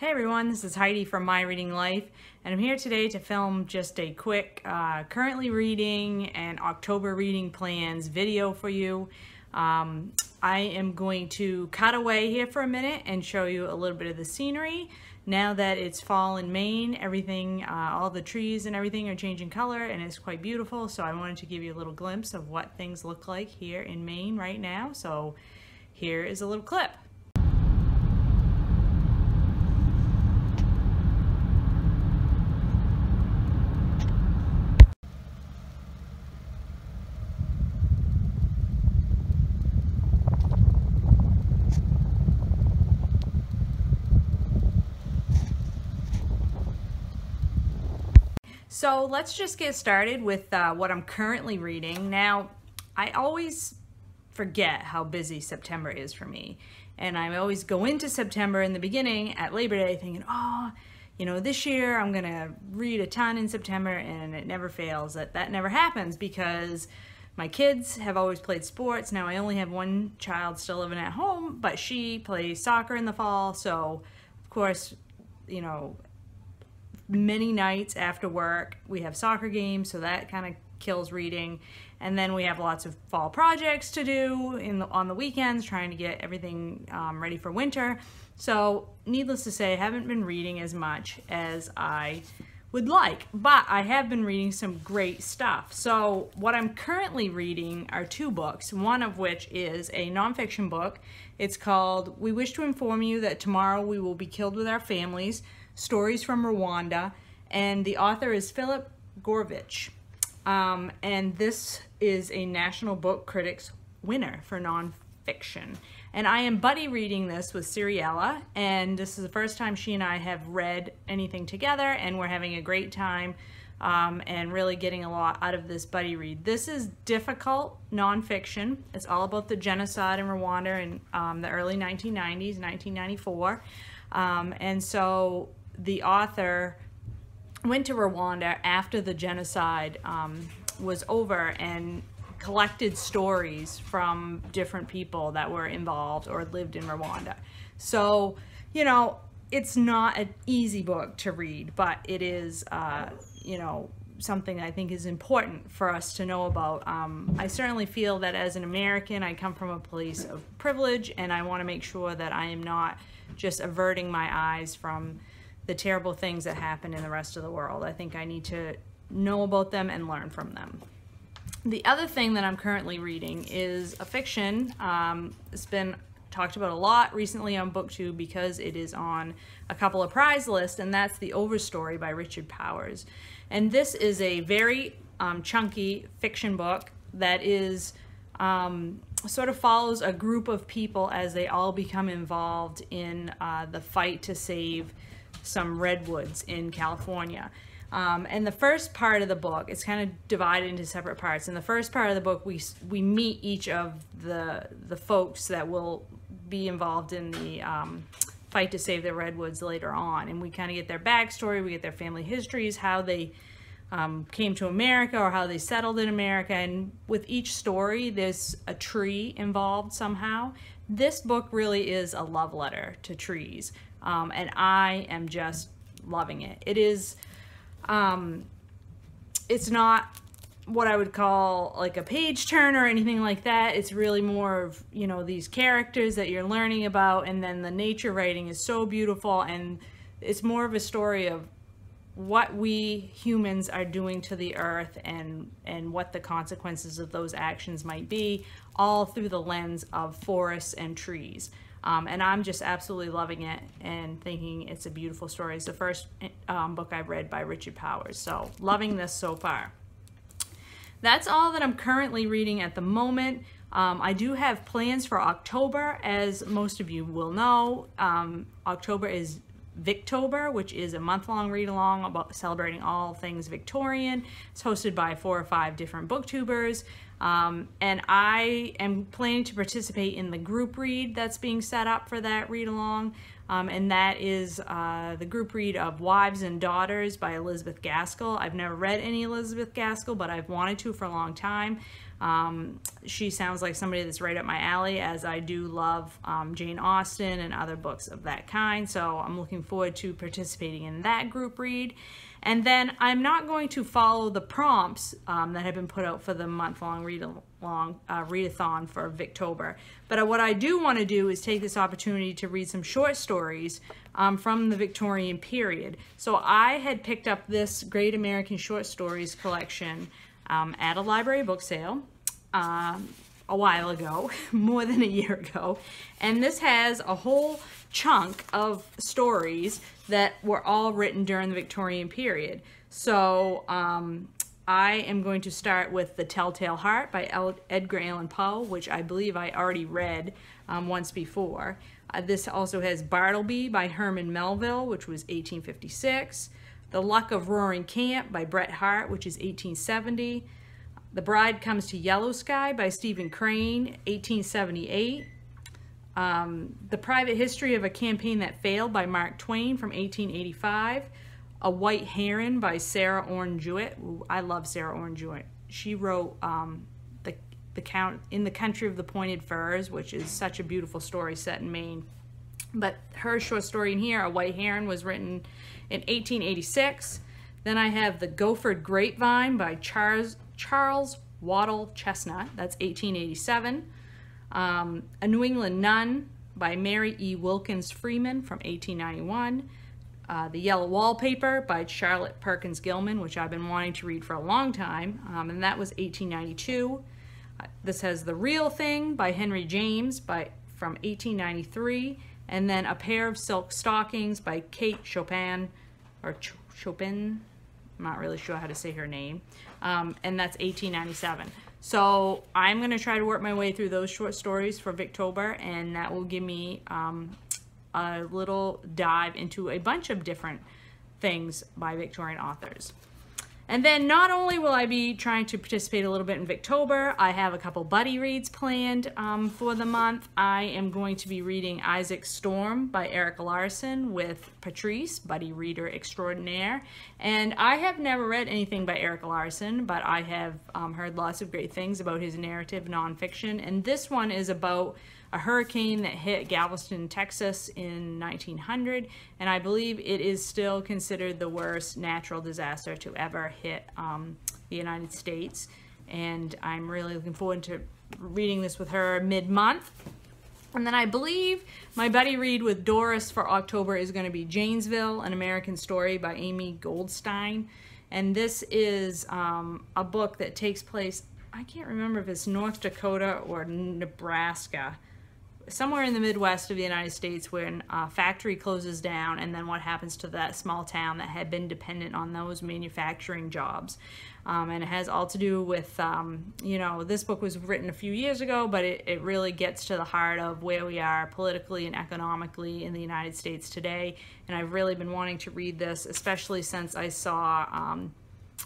Hey everyone, this is Heidi from My Reading Life, and I'm here today to film just a quick currently reading and October reading plans video for you. I am going to cut away here for a minute and show you a little bit of the scenery. Now that it's fall in Maine, everything, all the trees and everything are changing color and it's quite beautiful, so I wanted to give you a little glimpse of what things look like here in Maine right now. So here is a little clip. So let's just get started with what I'm currently reading. Now, I always forget how busy September is for me. And I always go into September in the beginning at Labor Day thinking, oh, you know, this year I'm gonna read a ton in September, and it never fails. That never happens because my kids have always played sports. Now I only have one child still living at home, but she plays soccer in the fall. So of course, you know, many nights after work we have soccer games, so that kind of kills reading. And then we have lots of fall projects to do on the weekends, trying to get everything ready for winter. So needless to say, I haven't been reading as much as I would like, but I have been reading some great stuff. So what I'm currently reading are two books, one of which is a nonfiction book. It's called We Wish to Inform You That Tomorrow We Will Be Killed with Our Families, Stories from Rwanda, and the author is Gourevitch. And this is a National Book Critics winner for nonfiction. And I am buddy reading this with Siriella, and this is the first time she and I have read anything together, and we're having a great time and really getting a lot out of this buddy read. This is difficult nonfiction. It's all about the genocide in Rwanda in the early 1990s, 1994. And so the author went to Rwanda after the genocide was over and collected stories from different people that were involved or lived in Rwanda. So, you know, it's not an easy book to read, but it is, you know, something I think is important for us to know about. I certainly feel that as an American, I come from a place of privilege, and I want to make sure that I am not just averting my eyes from the terrible things that happen in the rest of the world. I think I need to know about them and learn from them. The other thing that I'm currently reading is a fiction. It's been talked about a lot recently on BookTube because it is on a couple of prize lists, and that's the Overstory by Richard Powers. And this is a very chunky fiction book that is sort of follows a group of people as they all become involved in the fight to save some redwoods in California. And the first part of the book, it's kind of divided into separate parts. In the first part of the book, we meet each of the folks that will be involved in the fight to save the redwoods later on. And we kind of get their backstory, we get their family histories, how they came to America or how they settled in America. And with each story, there's a tree involved somehow. This book really is a love letter to trees. And I am just loving it. It is, it's not what I would call like a page turner or anything like that. It's really more of, you know, these characters that you're learning about, and then the nature writing is so beautiful, and it's more of a story of what we humans are doing to the earth and what the consequences of those actions might be, all through the lens of forests and trees. And I'm just absolutely loving it and thinking it's a beautiful story. It's the first book I've read by Richard Powers, so loving this so far. That's all that I'm currently reading at the moment. I do have plans for October. As most of you will know, October is Victober, which is a month-long read-along about celebrating all things Victorian. It's hosted by 4 or 5 different booktubers. And I am planning to participate in the group read that's being set up for that read-along. And that is the group read of Wives and Daughters by Elizabeth Gaskell. I've never read any Elizabeth Gaskell, but I've wanted to for a long time. She sounds like somebody that's right up my alley, as I do love Jane Austen and other books of that kind. So I'm looking forward to participating in that group read. And then I'm not going to follow the prompts that have been put out for the month-long readathon for Victober. But what I do want to do is take this opportunity to read some short stories from the Victorian period. So I had picked up this Great American Short Stories collection at a library book sale a while ago, more than a year ago. And this has a whole chunk of stories that were all written during the Victorian period. So I am going to start with The Telltale Heart by Edgar Allan Poe, which I believe I already read once before. This also has Bartleby by Herman Melville, which was 1856. The Luck of Roaring Camp by Bret Harte, which is 1870. The Bride Comes to Yellow Sky by Stephen Crane, 1878. The Private History of a Campaign That Failed by Mark Twain from 1885. A White Heron by Sarah Orne Jewett. Ooh, I love Sarah Orne Jewett. She wrote In the Country of the Pointed Firs, which is such a beautiful story set in Maine. But her short story in here, A White Heron, was written in 1886. Then I have The Gophered Grapevine by Charles Waddell Chestnut. That's 1887. A New England Nun by Mary E. Wilkins Freeman from 1891. The Yellow Wallpaper by Charlotte Perkins Gilman, which I've been wanting to read for a long time, and that was 1892. This has The Real Thing by Henry James from 1893, and then A Pair of Silk Stockings by Kate Chopin, I'm not really sure how to say her name, and that's 1897. So I'm going to try to work my way through those short stories for Victober, and that will give me a little dive into a bunch of different things by Victorian authors. And then not only will I be trying to participate a little bit in Victober, I have a couple buddy reads planned for the month. I am going to be reading Isaac Storm by Erik Larson with Patrice, buddy reader extraordinaire. And I have never read anything by Erik Larson, but I have heard lots of great things about his narrative nonfiction. And this one is about a hurricane that hit Galveston, Texas in 1900, and I believe it is still considered the worst natural disaster to ever hit the United States. And I'm really looking forward to reading this with her mid-month. And then I believe my buddy read with Doris for October is going to be Janesville, An American Story by Amy Goldstein. And this is a book that takes place, I can't remember if it's North Dakota or Nebraska, somewhere in the Midwest of the United States, when a factory closes down, and then what happens to that small town that had been dependent on those manufacturing jobs. And it has all to do with, you know, this book was written a few years ago, but it really gets to the heart of where we are politically and economically in the United States today. And I've really been wanting to read this, especially since I saw,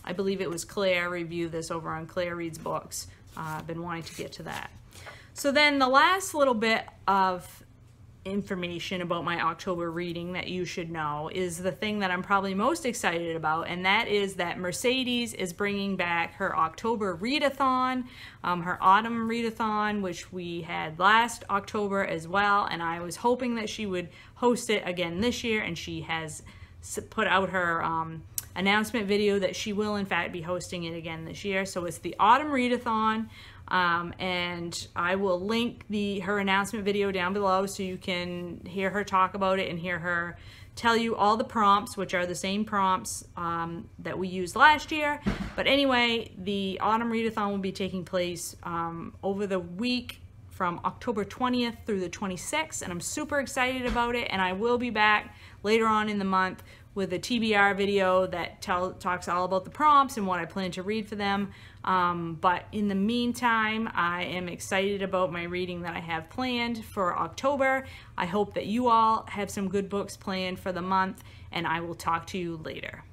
I believe it was Claire review this over on Claire Reads Books. I've been wanting to get to that. So then the last little bit of information about my October reading that you should know is the thing that I'm probably most excited about, and that is that Mercedes is bringing back her October Readathon, her autumn Readathon, which we had last October as well, and I was hoping that she would host it again this year, and she has put out her announcement video that she will in fact be hosting it again this year. So it's the autumn Readathon. And I will link her announcement video down below so you can hear her talk about it and hear her tell you all the prompts, which are the same prompts that we used last year. But anyway, the autumn Readathon will be taking place over the week from October 20th through the 26th, and I'm super excited about it. And I will be back later on in the month with a TBR video that talks all about the prompts and what I plan to read for them. But in the meantime, I am excited about my reading that I have planned for October. I hope that you all have some good books planned for the month, and I will talk to you later.